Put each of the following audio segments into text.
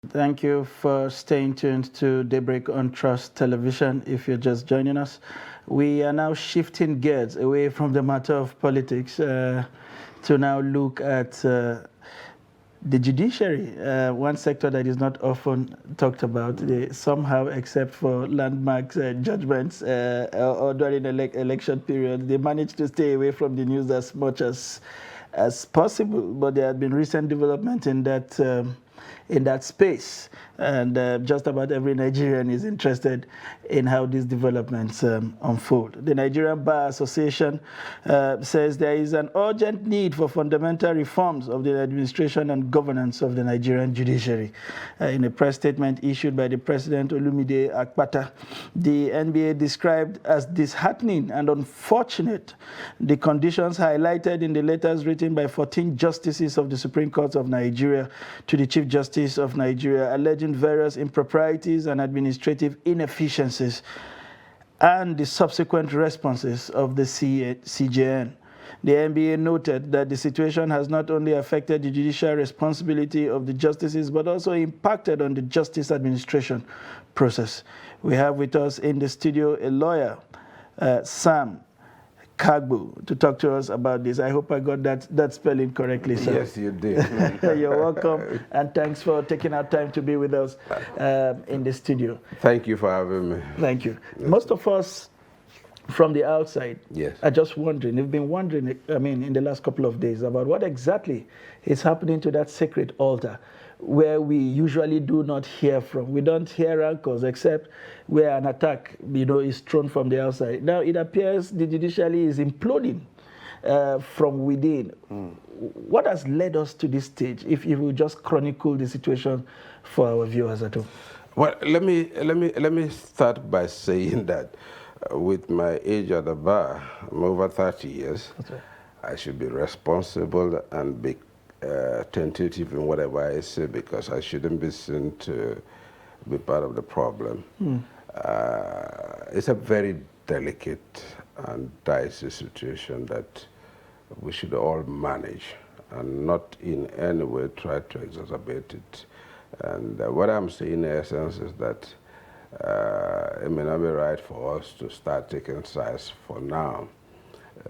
Thank you for staying tuned to Daybreak on Trust Television. If you're just joining us, we are now shifting gears away from the matter of politics to now look at the judiciary, one sector that is not often talked about. Somehow, except for landmark judgments or during election period, they manage to stay away from the news as much as possible. But there have been recent development in that space, and just about every Nigerian is interested in how these developments unfold. The Nigerian Bar Association says there is an urgent need for fundamental reforms of the administration and governance of the Nigerian judiciary. In a press statement issued by the President Olumide Akpata, the NBA described as disheartening and unfortunate the conditions highlighted in the letters written by 14 justices of the Supreme Court of Nigeria to the Chief Justice of Nigeria, alleging various improprieties and administrative inefficiencies, and the subsequent responses of the CJN. The NBA noted that the situation has not only affected the judicial responsibility of the justices, but also impacted on the justice administration process. We have with us in the studio a lawyer, Sam Kagbu, to talk to us about this. I hope I got that spelling correctly, sir. Yes, you did. You're welcome, and thanks for taking our time to be with us in the studio. Thank you for having me. Thank you. Most of us from the outside Yes. are just wondering, they've been wondering, in the last couple of days about what exactly is happening to that sacred altar where we usually do not hear from. We don't hear rancors except where an attack, is thrown from the outside. Now it appears the judiciary is imploding from within. What has led us to this stage? If you will just chronicle the situation for our viewers at home. Well, let me start by saying that with my age at the bar, I'm over 30 years. That's right. I should be responsible and be tentative in whatever I say, because I shouldn't be seen to be part of the problem. It's a very delicate and dicey situation that we should all manage and not in any way try to exacerbate it. And what I'm saying in essence is that it may not be right for us to start taking sides for now,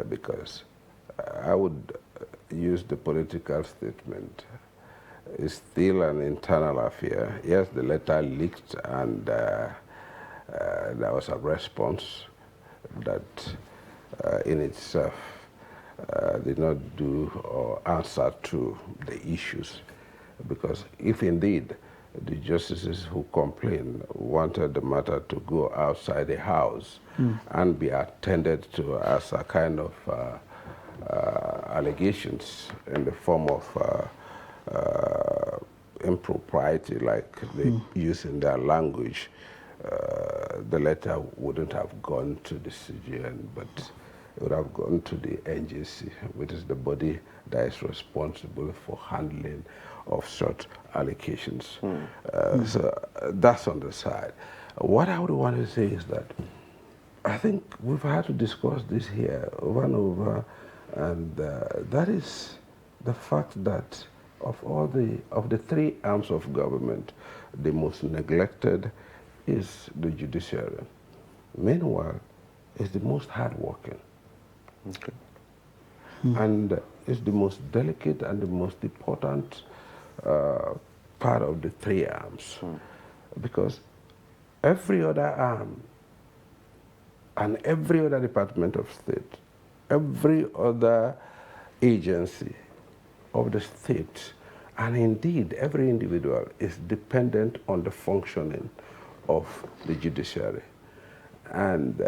because I would use the political statement. It's still an internal affair. Yes, the letter leaked, and there was a response that in itself did not do or answer to the issues. Because if indeed the justices who complained wanted the matter to go outside the house and be attended to as a kind of allegations in the form of impropriety, like they use in their language, the letter wouldn't have gone to the CJN, but it would have gone to the NJC, which is the body that is responsible for handling of such allegations. So that's on the side. What I would want to say is that I think we've had to discuss this here over and over, and that is the fact that of the three arms of government, the most neglected is the judiciary. Meanwhile, it's the most hardworking. Okay. And it's the most delicate and the most important part of the three arms. Because every other arm and every other department of state, every other agency of the state, and indeed every individual is dependent on the functioning of the judiciary. And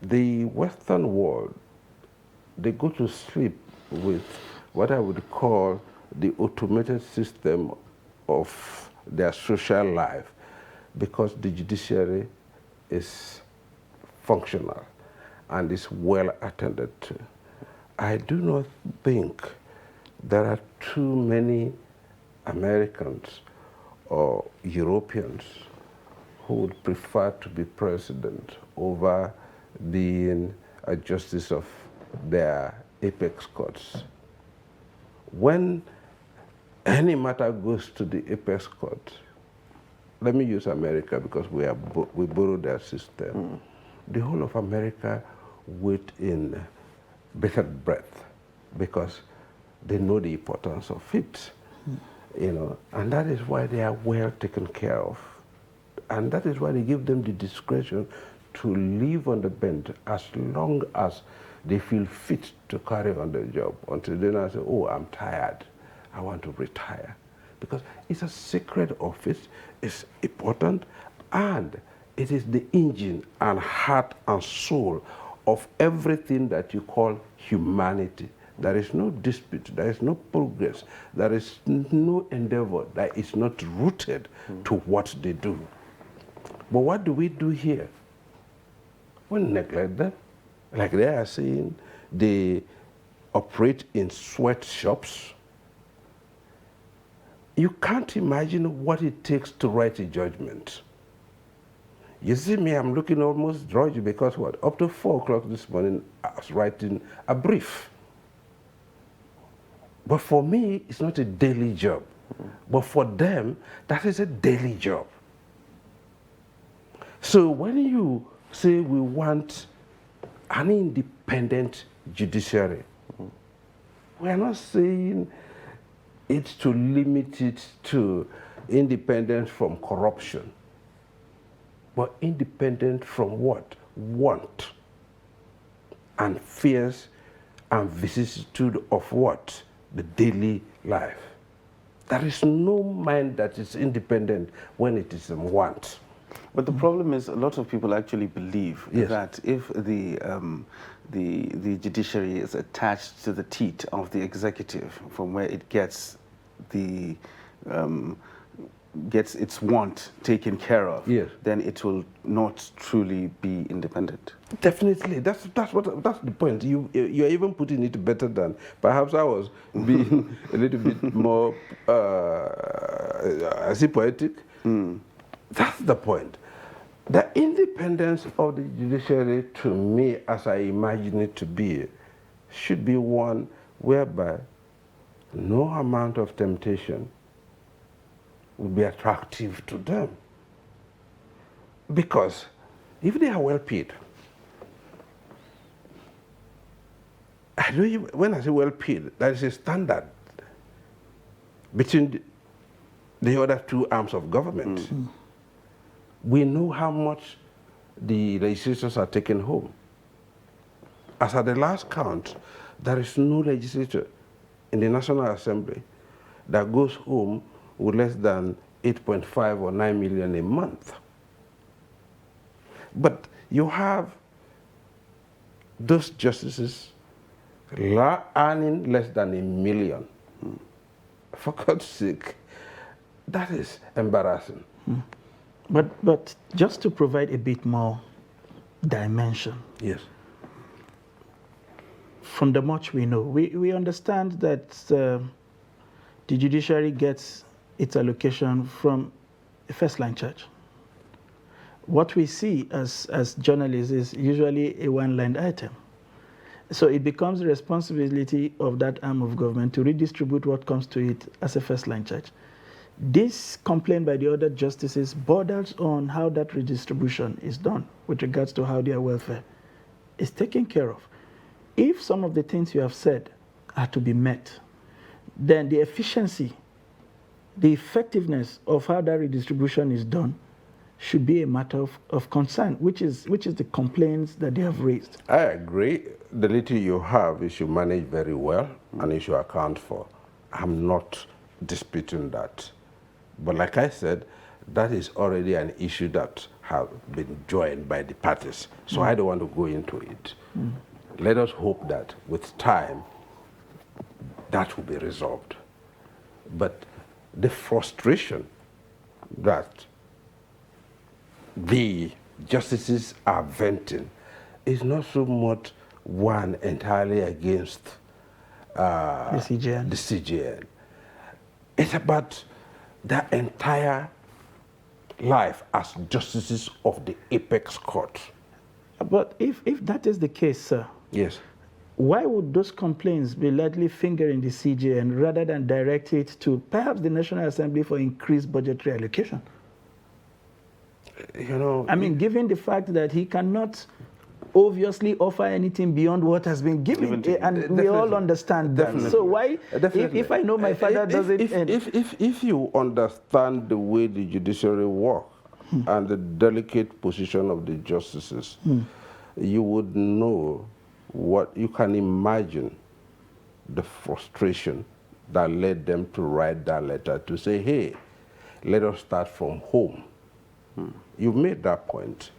the Western world, they go to sleep with what I would call the automated system of their social life, because the judiciary is functional and is well attended to. I do not think there are too many Americans or Europeans who would prefer to be president over being a justice of their apex courts. When any matter goes to the apex court. Let me use America because we borrow their system. The whole of America wait in bated breath because they know the importance of it, you know, and that is why they are well taken care of. And that is why they give them the discretion to live on the bench as long as they feel fit to carry on the job until they now say, oh, I'm tired, I want to retire. Because it's a sacred office, it's important, and it is the engine and heart and soul of everything that you call humanity. There is no dispute, there is no progress, there is no endeavor that is not rooted to what they do. But what do we do here? We neglect them. Like they are saying, they operate in sweatshops. You can't imagine what it takes to write a judgment. You see me, I'm looking almost drudgy because what? Up to 4 o'clock this morning, I was writing a brief. But for me, it's not a daily job. But for them, that is a daily job. So when you say we want an independent judiciary, we are not saying it's to limit it to independence from corruption, but independent from what? Want and fears and vicissitude of what? The daily life. There is no mind that is independent when it is in want. But the problem is, a lot of people actually believe that if the judiciary is attached to the teat of the executive, from where it gets the gets its want taken care of, then it will not truly be independent. Definitely, that's the point. You're even putting it better than perhaps I was being a little bit more is it poetic? That's the point. The independence of the judiciary, to me, as I imagine it to be, should be one whereby no amount of temptation will be attractive to them. Because if they are well paid, when I say well paid, that is a standard between the other two arms of government. We know how much the legislators are taking home. As at the last count, there is no legislator in the National Assembly that goes home with less than 8.5 or 9 million a month. But you have those justices earning less than $1 million. For God's sake, that is embarrassing. But just to provide a bit more dimension. Yes. From the much we know, we understand that the judiciary gets its allocation from a first-line church. What we see as journalists is usually a one-line item. So it becomes the responsibility of that arm of government to redistribute what comes to it as a first-line church. This complaint by the other justices borders on how that redistribution is done with regards to how their welfare is taken care of. If some of the things you have said are to be met, then the efficiency, the effectiveness of how that redistribution is done should be a matter of concern, which is the complaints that they have raised. I agree. The little you have, you should manage very well and you should account for. I'm not disputing that. But like I said, that is already an issue that has been joined by the parties. So I don't want to go into it. Let us hope that with time, that will be resolved. But the frustration that the justices are venting is not so much one entirely against The CJN. It's about their entire life as justices of the apex court. But if that is the case, sir, Yes. why would those complaints be largely fingering the CJN rather than direct it to perhaps the National Assembly for increased budgetary allocation? You know, I mean, given the fact that he cannot obviously offer anything beyond what has been given, and we all understand that. So why, if I know my father doesn't... If you understand the way the judiciary works and the delicate position of the justices, you would know what you can imagine the frustration that led them to write that letter to say, hey, let us start from home. You've made that point.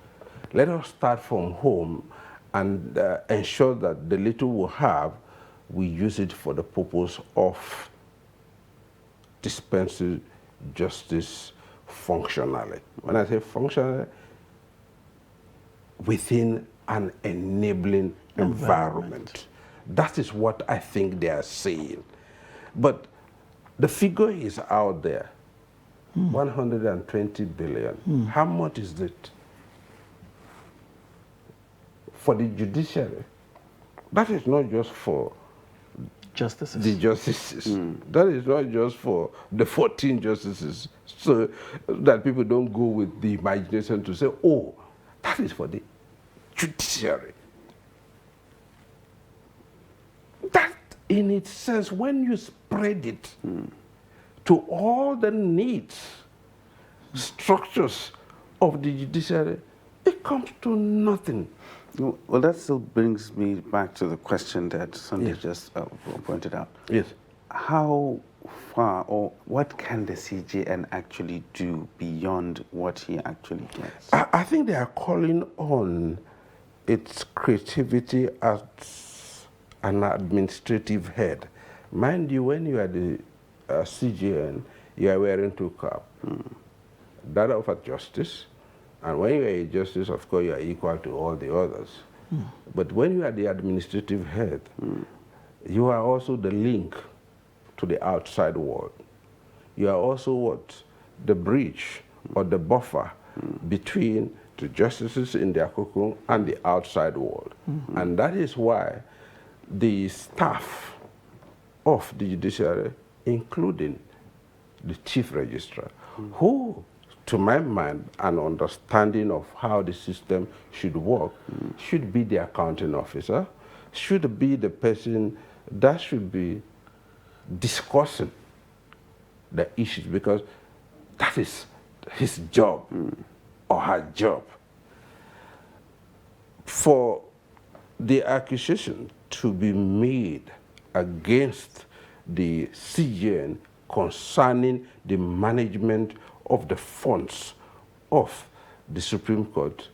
Let us start from home and ensure that the little we have, we use it for the purpose of dispensing justice functionally. When I say functionally, within an enabling environment. That is what I think they are saying. But the figure is out there, 120 billion. How much is it? For the judiciary, that is not just for justices. The justices. That is not just for the 14 justices, so that people don't go with the imagination to say, oh, that is for the judiciary. That in its sense, when you spread it to all the needs, structures of the judiciary, it comes to nothing. Well, that still brings me back to the question that Sunday just pointed out. Yes. How far or what can the CJN actually do beyond what he actually gets? I think they are calling on its creativity as an administrative head. Mind you, when you are the CJN, you are wearing two caps. That of a justice, and when you are a justice, of course, you are equal to all the others. But when you are the administrative head, you are also the link to the outside world. You are also what? The bridge or the buffer between the justices in their cocoon and the outside world. And that is why the staff of the judiciary, including the chief registrar, who, to my mind, an understanding of how the system should work, should be the accounting officer, should be the person that should be discussing the issues, because that is his job or her job. For the accusation to be made against the CJN concerning the management of the funds of the Supreme Court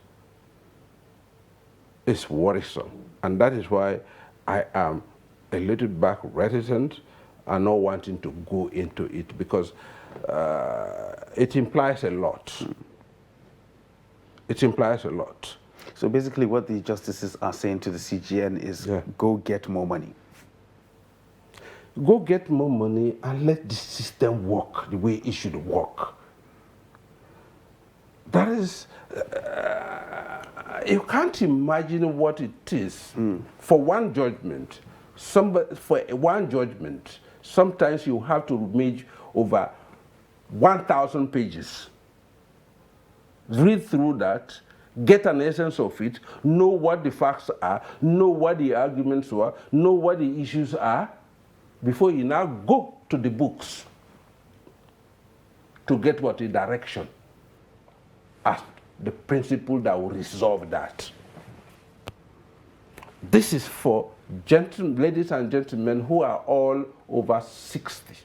is worrisome. And that is why I am a little back reticent and not wanting to go into it, because it implies a lot. It implies a lot. So basically what the justices are saying to the CJN is, go get more money. Go get more money and let the system work the way it should work. That is, you can't imagine what it is for one judgment. For one judgment, sometimes you have to read over 1,000 pages. Read through that, get an essence of it, know what the facts are, know what the arguments are, know what the issues are, before you now go to the books to get what the direction as the principle that will resolve that. This is for ladies and gentlemen who are all over 60.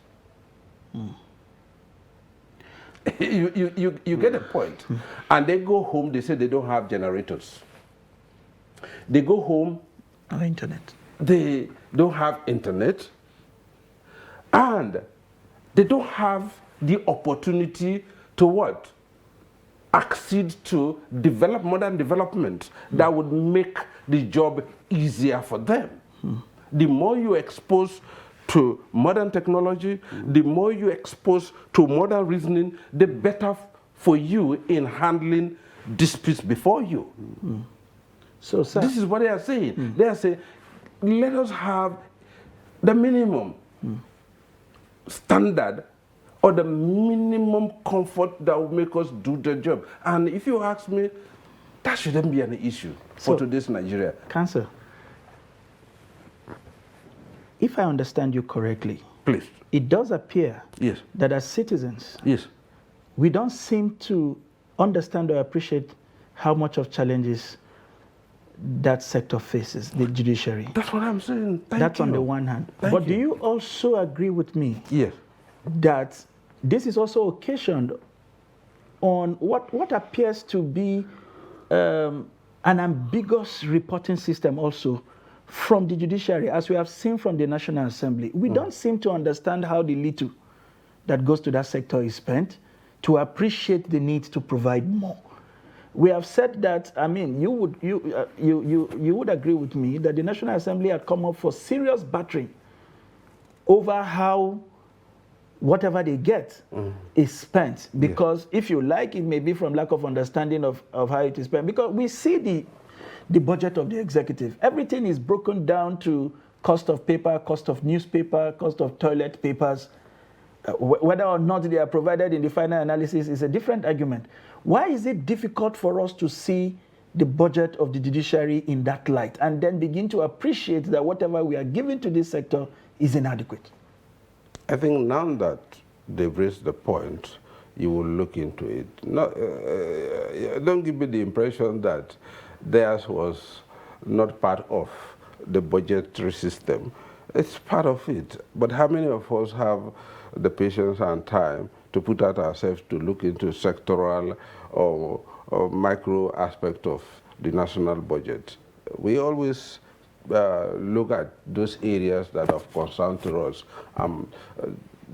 You get a point. And they go home, they say they don't have generators. They go home. No internet. They don't have internet. And they don't have the opportunity to what? Accede to modern development that would make the job easier for them. The more you expose to modern technology, the more you expose to modern reasoning, the better for you in handling disputes before you. So, sir, this is what they are saying. They are saying, let us have the minimum standard or the minimum comfort that will make us do the job. And if you ask me, that shouldn't be an issue for today's Nigeria. Counsel, if I understand you correctly, Please. it does appear Yes. that as citizens, Yes. we don't seem to understand or appreciate how much of challenges that sector faces, the judiciary. That's what I'm saying. That's on the one hand. But do you also agree with me Yes. that this is also occasioned on what appears to be an ambiguous reporting system also from the judiciary, as we have seen from the National Assembly? We don't seem to understand how the little that goes to that sector is spent, to appreciate the need to provide more. We have said that, I mean, you would agree with me that the National Assembly had come up for serious battering over how whatever they get is spent. Because if you like, it may be from lack of understanding of how it is spent. Because we see the budget of the executive. Everything is broken down to cost of paper, cost of newspaper, cost of toilet papers. Whether or not they are provided in the final analysis is a different argument. Why is it difficult for us to see the budget of the judiciary in that light and then begin to appreciate that whatever we are giving to this sector is inadequate? I think now that they've raised the point, you will look into it. Don't give me the impression that theirs was not part of the budgetary system. It's part of it. But how many of us have the patience and time to put out ourselves to look into sectoral or micro aspect of the national budget? We always look at those areas that are of concern to us.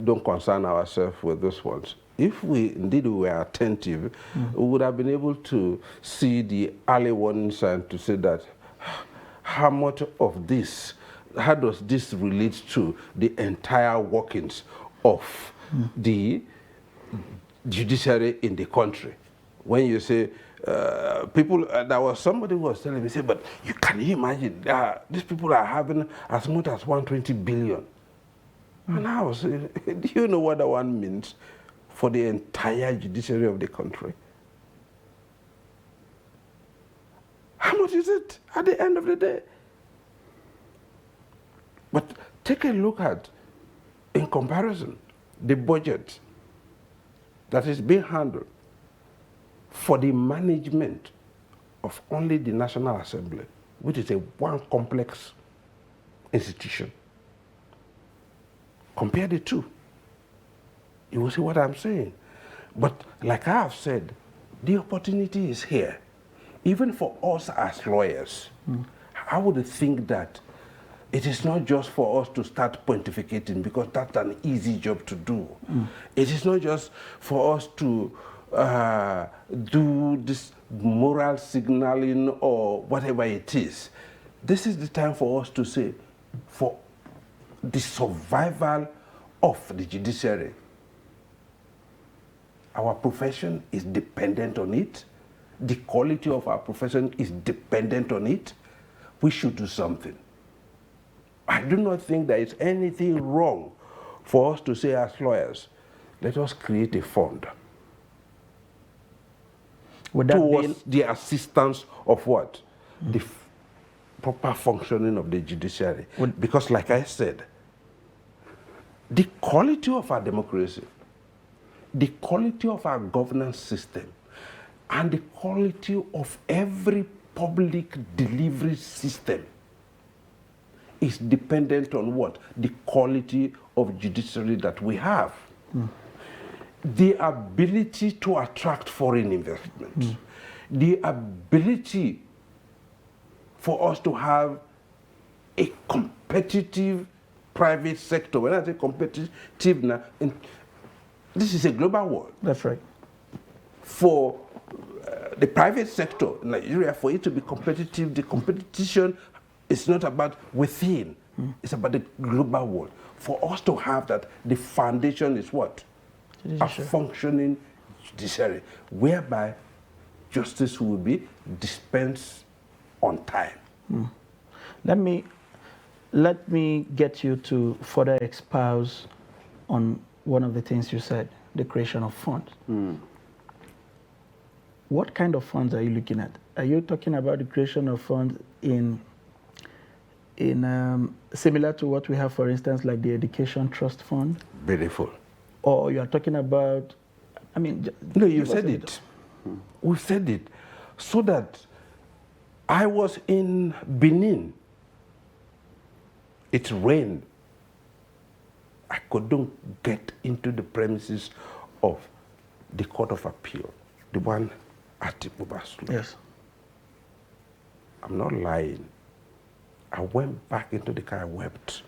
Don't concern ourselves with those ones. If we indeed were attentive, we would have been able to see the early warning sign to say that how much of this, how does this relate to the entire workings of the judiciary in the country? When you say people, there was somebody who was telling me, say, but can you imagine these people are having as much as 120 billion? And I was saying, do you know what that one means for the entire judiciary of the country? How much is it at the end of the day? But take a look at, in comparison, the budget that is being handled for the management of only the National Assembly, which is a one complex institution. Compare the two. You will see what I'm saying. But like I have said, the opportunity is here. Even for us as lawyers, I would think that it is not just for us to start pontificating, because that's an easy job to do. It is not just for us to do this moral signaling or whatever it is. This is the time for us to say, for the survival of the judiciary, our profession is dependent on it. The quality of our profession is dependent on it. We should do something. I do not think there is anything wrong for us to say as lawyers, let us create a fund towards the assistance of what? The proper functioning of the judiciary. Because like I said, the quality of our democracy, the quality of our governance system, and the quality of every public delivery system is dependent on what? The quality of judiciary that we have. The ability to attract foreign investment, the ability for us to have a competitive private sector. When I say competitive now, this is a global world. That's right. For the private sector in Nigeria, for it to be competitive, the competition is not about within, it's about the global world. For us to have that, the foundation is what? A functioning judiciary, whereby justice will be dispensed on time. Let me let me get you to further espouse on one of the things you said, the creation of funds. What kind of funds are you looking at? Are you talking about the creation of funds in similar to what we have, for instance, like the Education Trust Fund? Beautiful. Or you are talking about, I mean... No, you said it. We said it. So that I was in Benin. It rained. I couldn't get into the premises of the Court of Appeal, the one at Bubaslu. Yes. I'm not lying. I went back into the car, I wept.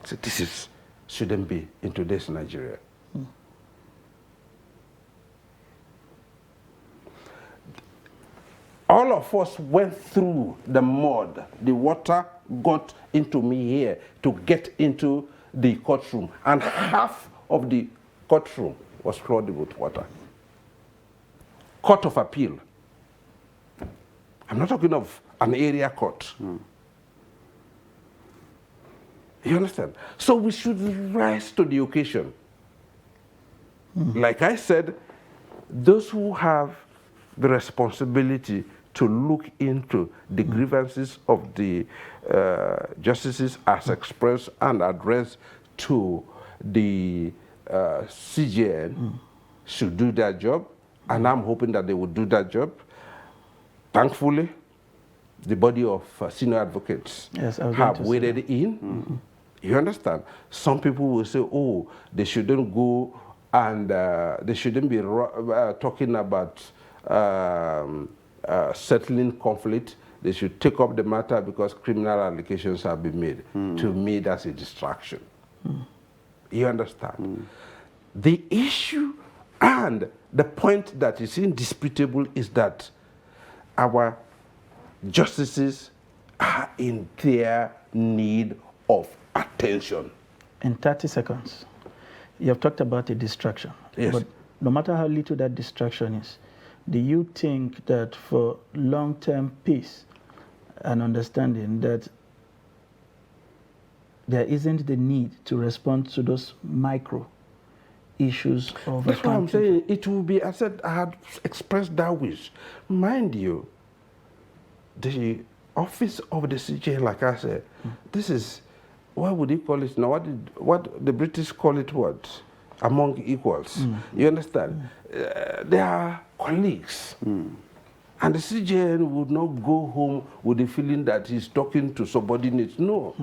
I said, this shouldn't be in today's Nigeria. All of us went through the mud. The water got into me here to get into the courtroom. And half of the courtroom was flooded with water. Court of Appeal. I'm not talking of an area court. You understand? So we should rise to the occasion. Like I said, those who have the responsibility to look into the grievances of the justices as expressed and addressed to the CJN should do their job, and I'm hoping that they will do that job. Thankfully, the body of senior advocates have waded in. You understand? Some people will say, oh, they shouldn't go and they shouldn't be talking about settling conflict. They should take up the matter because criminal allegations have been made. To me, that's a distraction. You understand? The issue and the point that is indisputable is that our justices are in clear need of attention. In 30 seconds, you have talked about a distraction. Yes. But no matter how little that distraction is, do you think that for long-term peace and understanding that there isn't the need to respond to those micro issues of That's what I'm saying. It will be, I said, I had expressed that wish. Mind you, the office of the CJN, like I said, this is, what would you call it now? What the British call it what? Among equals. You understand? They are colleagues. And the CJN would not go home with the feeling that he's talking to subordinates. No.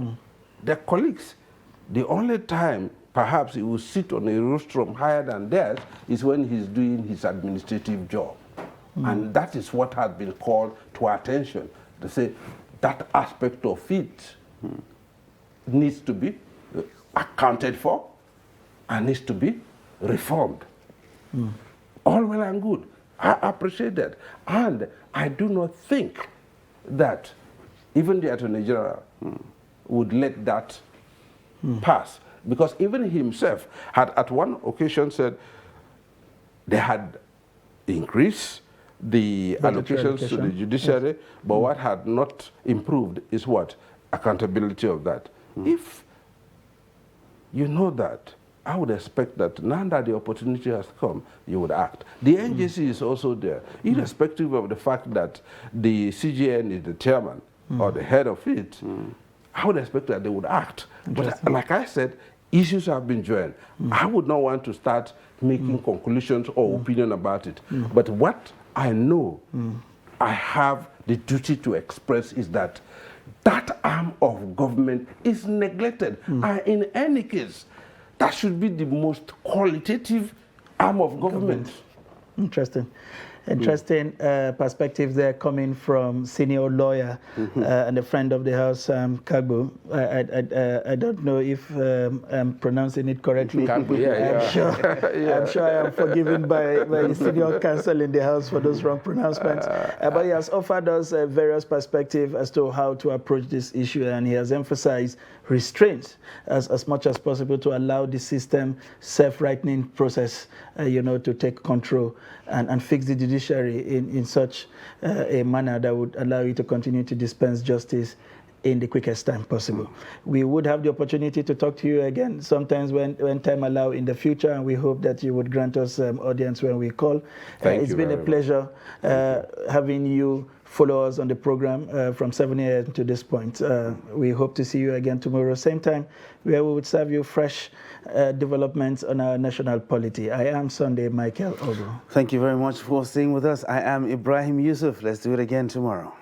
They're colleagues. The only time perhaps he will sit on a rostrum higher than theirs is when he's doing his administrative job. And that is what has been called to our attention. To say that aspect of it needs to be accounted for and needs to be reformed. All well and good. I appreciate that. And I do not think that even the Attorney General would let that pass. Because even himself had at one occasion said they had increased the allocations to the judiciary, but what had not improved is what? Accountability of that. If you know that, I would expect that now that the opportunity has come, you would act. The NJC is also there, irrespective of the fact that the CJN is the chairman or the head of it. I would expect that they would act. But like I said, issues have been joined. I would not want to start making conclusions or opinion about it. But what I know I have the duty to express is that that arm of government is neglected. And in any case, that should be the most qualitative arm of government. Interesting. Interesting perspectives there coming from senior lawyer and a friend of the house, Kagbo. I don't know if I'm pronouncing it correctly. Kagbo, yeah. I'm sure I am forgiven by the senior counsel in the house for those wrong pronouncements. But he has offered us various perspectives as to how to approach this issue, and he has emphasized restraints as much as possible to allow the system self-rightening process, to take control and fix the judiciary in such a manner that would allow you to continue to dispense justice in the quickest time possible. We would have the opportunity to talk to you again sometimes when time allows in the future, and we hope that you would grant us audience when we call. It's been a pleasure having you follow us on the program from 7 a.m. to this point. We hope to see you again tomorrow, same time, where we would serve you fresh developments on our national polity. I am Sunday Michael Ogo. Thank you very much for staying with us. I am Ibrahim Yusuf. Let's do it again tomorrow.